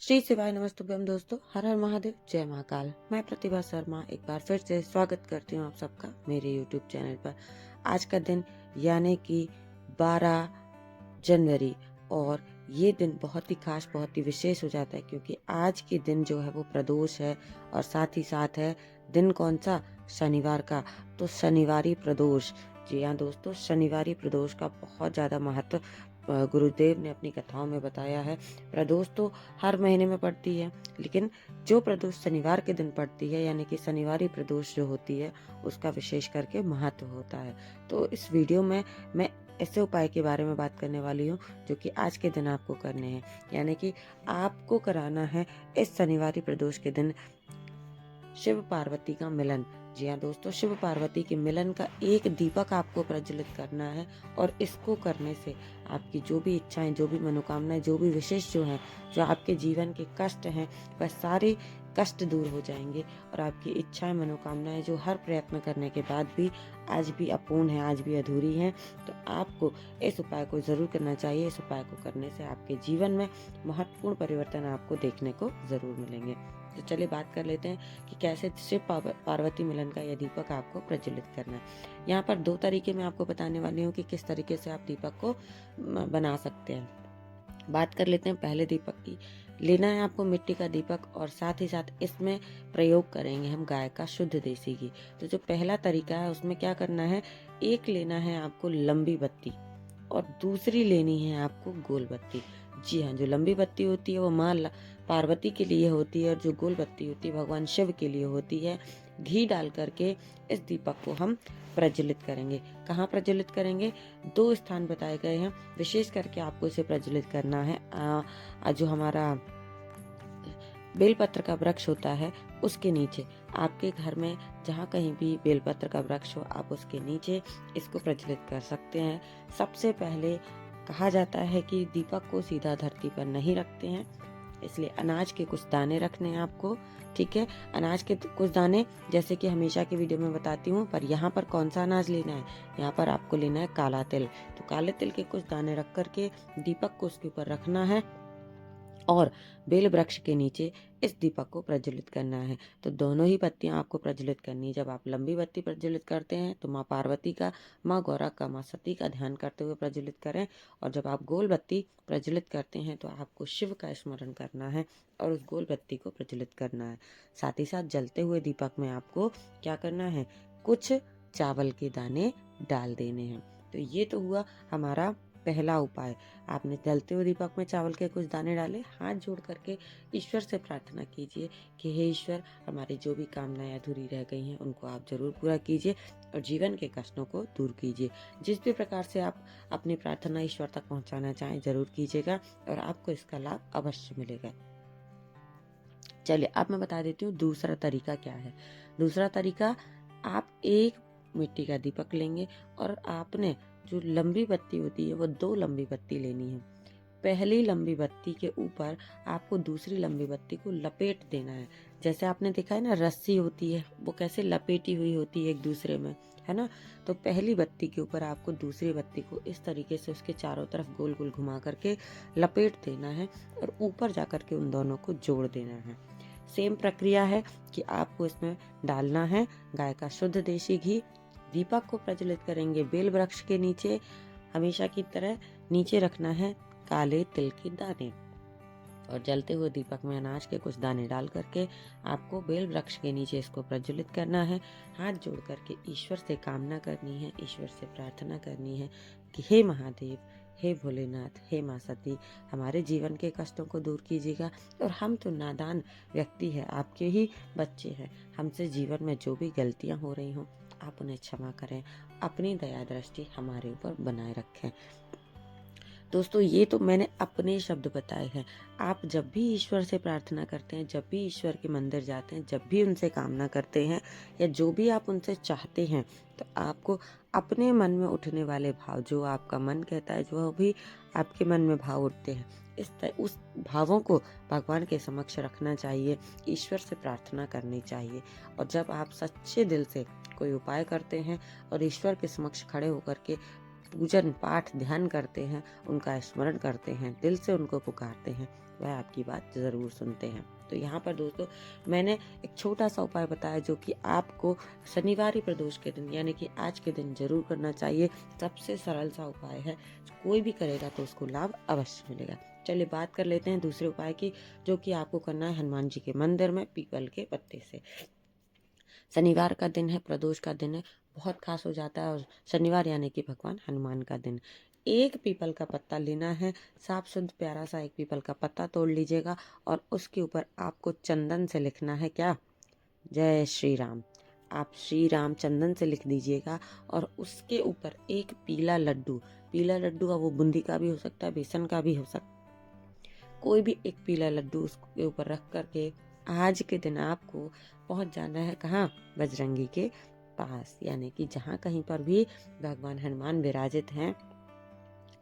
श्री शिवाय नमस्तुभ्यम दोस्तों, हर हर महादेव, जय महाकाल। मैं प्रतिभा शर्मा एक बार फिर से स्वागत करती हूँ आप सबका मेरे YouTube चैनल पर। आज का दिन यानी कि 12 जनवरी, और ये दिन बहुत ही खास, बहुत ही विशेष हो जाता है क्योंकि आज के दिन जो है वो प्रदोष है और साथ ही साथ है दिन कौन सा, शनिवार का। तो शनिवारी प्रदोष, जी हाँ दोस्तों, शनिवारी प्रदोष का बहुत ज़्यादा महत्व गुरुदेव ने अपनी कथाओं में बताया है। प्रदोष तो हर महीने में पड़ती है, लेकिन जो प्रदोष शनिवार के दिन पड़ती है यानी कि शनिवारी प्रदोष जो होती है उसका विशेष करके महत्व होता है। तो इस वीडियो में मैं ऐसे उपाय के बारे में बात करने वाली हूँ जो कि आज के दिन आपको करने हैं, यानी कि आपको कराना है इस शनिवारी प्रदोष के दिन शिव पार्वती का मिलन। जी हाँ दोस्तों, शिव पार्वती के मिलन का एक दीपक आपको प्रज्वलित करना है, और इसको करने से आपकी जो भी इच्छाएं, जो भी मनोकामनाएं, जो भी विशेष जो हैं, जो आपके जीवन के कष्ट हैं, वह सारे कष्ट दूर हो जाएंगे और आपकी इच्छाएं, मनोकामनाएं जो हर प्रयत्न करने के बाद भी आज भी अपूर्ण है, आज भी अधूरी हैं, तो आपको इस उपाय को जरूर करना चाहिए। इस उपाय को करने से आपके जीवन में महत्वपूर्ण परिवर्तन आपको देखने को जरूर मिलेंगे। तो चलिए बात कर लेते हैं कि कैसे शिव पार्वती मिलन का यह दीपक आपको प्रज्वलित करना है। यहाँ पर 2 तरीके मैं आपको बताने वाली हूँ कि किस तरीके से आप दीपक को बना सकते हैं। बात कर लेते हैं पहले दीपक की। लेना है आपको मिट्टी का दीपक, और साथ ही साथ इसमें प्रयोग करेंगे हम गाय का शुद्ध देसी घी। तो जो पहला तरीका है उसमें क्या करना है, एक लेना है आपको लंबी बत्ती और दूसरी लेनी है आपको गोल बत्ती। जी हाँ, जो लंबी बत्ती होती है वो माँ पार्वती के लिए होती है और जो गोल बत्ती होती है भगवान शिव के लिए होती है। घी डाल करके इस दीपक को हम प्रज्वलित करेंगे। कहाँ प्रज्वलित करेंगे, 2 स्थान बताए गए हैं। विशेष करके आपको इसे प्रज्वलित करना है जो हमारा बेलपत्र का वृक्ष होता है उसके नीचे, आपके घर में जहाँ कहीं भी बेलपत्र का वृक्ष हो आप उसके नीचे इसको प्रज्वलित कर सकते हैं। सबसे पहले कहा जाता है कि दीपक को सीधा धरती पर नहीं रखते हैं, इसलिए अनाज के कुछ दाने रखने हैं आपको। ठीक है, अनाज के कुछ दाने, जैसे कि हमेशा की वीडियो में बताती हूँ, पर यहाँ पर कौन सा अनाज लेना है, यहाँ पर आपको लेना है काला तिल। तो काले तिल के कुछ दाने रख करके दीपक को उसके ऊपर रखना है और बेल वृक्ष के नीचे इस दीपक को प्रज्वलित करना है। तो दोनों ही बत्तियां आपको प्रज्वलित करनी है। जब आप लंबी बत्ती प्रज्वलित करते हैं तो माँ पार्वती का, माँ गौरा का, माँ सती का ध्यान करते हुए प्रज्वलित करें, और जब आप गोल बत्ती प्रज्वलित करते हैं तो आपको शिव का स्मरण करना है और उस गोल बत्ती को प्रज्वलित करना है। साथ ही साथ जलते हुए दीपक में आपको क्या करना है, कुछ चावल के दाने डाल देने हैं। तो ये तो हुआ हमारा पहला उपाय। आपने जलते हुए दीपक में चावल के कुछ दाने डाले, हाथ जोड़ करके ईश्वर से प्रार्थना कीजिए कि हे ईश्वर, हमारी जो भी कामनाएं अधूरी रह गई हैं उनको आप जरूर पूरा कीजिए और जीवन के कष्टों को दूर कीजिए। जिस भी प्रकार से आप अपनी प्रार्थना ईश्वर तक पहुंचाना चाहें जरूर कीजिएगा और आपको इसका लाभ अवश्य मिलेगा। चलिए अब मैं बता देती हूँ दूसरा तरीका क्या है। दूसरा तरीका, आप एक मिट्टी का दीपक लेंगे और आपने जो लंबी बत्ती होती है वो 2 लंबी बत्ती लेनी है। पहली लंबी बत्ती के ऊपर आपको दूसरी लंबी बत्ती को लपेट देना है। जैसे आपने देखा है ना, रस्सी होती है वो कैसे लपेटी हुई होती है एक दूसरे में, है ना। तो पहली बत्ती के ऊपर आपको दूसरी बत्ती को इस तरीके से उसके चारों तरफ गोल गोल घुमा करके लपेट देना है और ऊपर जाकर के उन दोनों को जोड़ देना है। सेम प्रक्रिया है कि आपको इसमें डालना है गाय का शुद्ध देसी घी। दीपक को प्रज्वलित करेंगे बेल वृक्ष के नीचे, हमेशा की तरह नीचे रखना है काले तिल के दाने, और जलते हुए दीपक में अनाज के कुछ दाने डाल करके आपको बेल वृक्ष के नीचे इसको प्रज्वलित करना है। हाथ जोड़ करके ईश्वर से कामना करनी है, ईश्वर से प्रार्थना करनी है कि हे महादेव, हे भोलेनाथ, हे माँ सती, हमारे जीवन के कष्टों को दूर कीजिएगा, और हम तो नादान व्यक्ति हैं, आपके ही बच्चे हैं, हमसे जीवन में जो भी गलतियाँ हो रही हों आप उन्हें क्षमा करें, अपनी दया दृष्टि हमारे ऊपर बनाए रखें। दोस्तों, ये तो मैंने अपने शब्द बताए हैं। आप जब भी ईश्वर से प्रार्थना करते हैं, जब भी ईश्वर के मंदिर जाते हैं, जब भी उनसे कामना करते हैं या जो भी आप उनसे चाहते हैं, तो आपको अपने मन में उठने वाले भाव, जो आपका मन कहता है, जो भी आपके मन में भाव उठते हैं, उस भावों को भगवान के समक्ष रखना चाहिए, ईश्वर से प्रार्थना करनी चाहिए। और जब आप सच्चे दिल से कोई उपाय करते हैं और ईश्वर के समक्ष खड़े होकर के पूजन पाठ ध्यान करते हैं, उनका स्मरण करते हैं, दिल से उनको पुकारते हैं, वह आपकी बात ज़रूर सुनते हैं। तो यहाँ पर दोस्तों मैंने एक छोटा सा उपाय बताया जो कि आपको शनिवारी प्रदोष के दिन यानी कि आज के दिन जरूर करना चाहिए। सबसे सरल सा उपाय है, कोई भी करेगा तो उसको लाभ अवश्य मिलेगा। चलिए बात कर लेते हैं दूसरे उपाय की, जो कि आपको करना है हनुमान जी के मंदिर में पीपल के पत्ते से। शनिवार का दिन है, प्रदोष का दिन है, बहुत खास हो जाता है और शनिवार यानी कि भगवान हनुमान का दिन। एक पीपल का पत्ता लेना है, साफ शुद्ध प्यारा सा एक पीपल का पत्ता तोड़ लीजिएगा और उसके ऊपर आपको चंदन से लिखना है क्या, जय श्री राम। आप श्री राम चंदन से लिख दीजिएगा और उसके ऊपर एक पीला लड्डू का, वो बूंदी का भी हो सकता है, बेसन का भी हो सकता है, कोई भी एक पीला लड्डू उसके ऊपर रख करके आज के दिन आपको पहुंच जाना है कहाँ, बजरंगी के पास, यानी कि जहाँ कहीं पर भी भगवान हनुमान विराजित हैं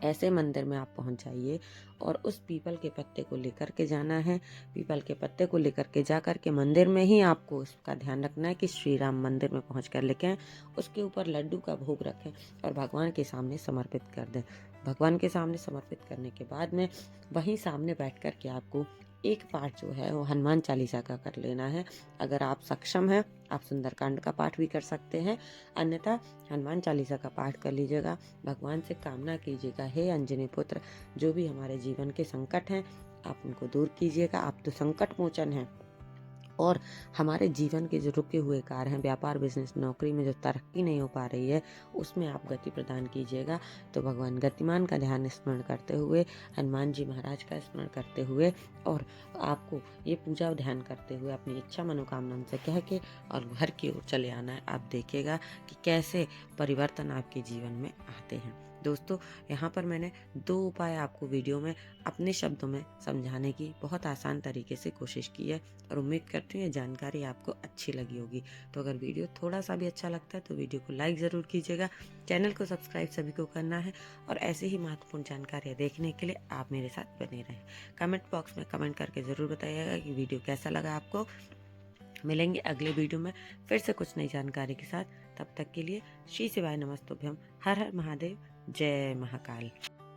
ऐसे मंदिर में आप पहुंच जाइए और उस पीपल के पत्ते को लेकर के जाना है। पीपल के पत्ते को लेकर के जा कर के मंदिर में ही आपको उसका ध्यान रखना है कि श्री राम मंदिर में पहुंच कर लेके आएं। उसके ऊपर लड्डू का भोग रखें और भगवान के सामने समर्पित कर दें। भगवान के सामने समर्पित करने के बाद में वहीं सामने बैठ कर के आपको एक पाठ जो है वो हनुमान चालीसा का कर लेना है। अगर आप सक्षम हैं आप सुंदरकांड का पाठ भी कर सकते हैं, अन्यथा हनुमान चालीसा का पाठ कर लीजिएगा। भगवान से कामना कीजिएगा, हे अंजनी पुत्र, जो भी हमारे जीवन के संकट हैं आप उनको दूर कीजिएगा। आप तो संकट मोचन हैं और हमारे जीवन के जो रुके हुए कार्य हैं, व्यापार बिजनेस नौकरी में जो तरक्की नहीं हो पा रही है उसमें आप गति प्रदान कीजिएगा। तो भगवान गतिमान का ध्यान स्मरण करते हुए, हनुमान जी महाराज का स्मरण करते हुए और आपको ये पूजा ध्यान करते हुए अपनी इच्छा मनोकामना से कह के और घर की ओर चले आना है। आप देखिएगा कि कैसे परिवर्तन आपके जीवन में आते हैं। दोस्तों यहाँ पर मैंने 2 उपाय आपको वीडियो में अपने शब्दों में समझाने की बहुत आसान तरीके से कोशिश की है और उम्मीद करती हूँ ये जानकारी आपको अच्छी लगी होगी। तो अगर वीडियो थोड़ा सा भी अच्छा लगता है तो वीडियो को लाइक ज़रूर कीजिएगा, चैनल को सब्सक्राइब सभी को करना है और ऐसे ही महत्वपूर्ण जानकारियाँ देखने के लिए आप मेरे साथ बने रहें। कमेंट बॉक्स में कमेंट करके ज़रूर बताइएगा कि वीडियो कैसा लगा आपको। मिलेंगे अगले वीडियो में फिर से कुछ नई जानकारी के साथ। तब तक के लिए श्री शिवाय नमस्तुभ्यम, हर हर महादेव, जय महाकाल।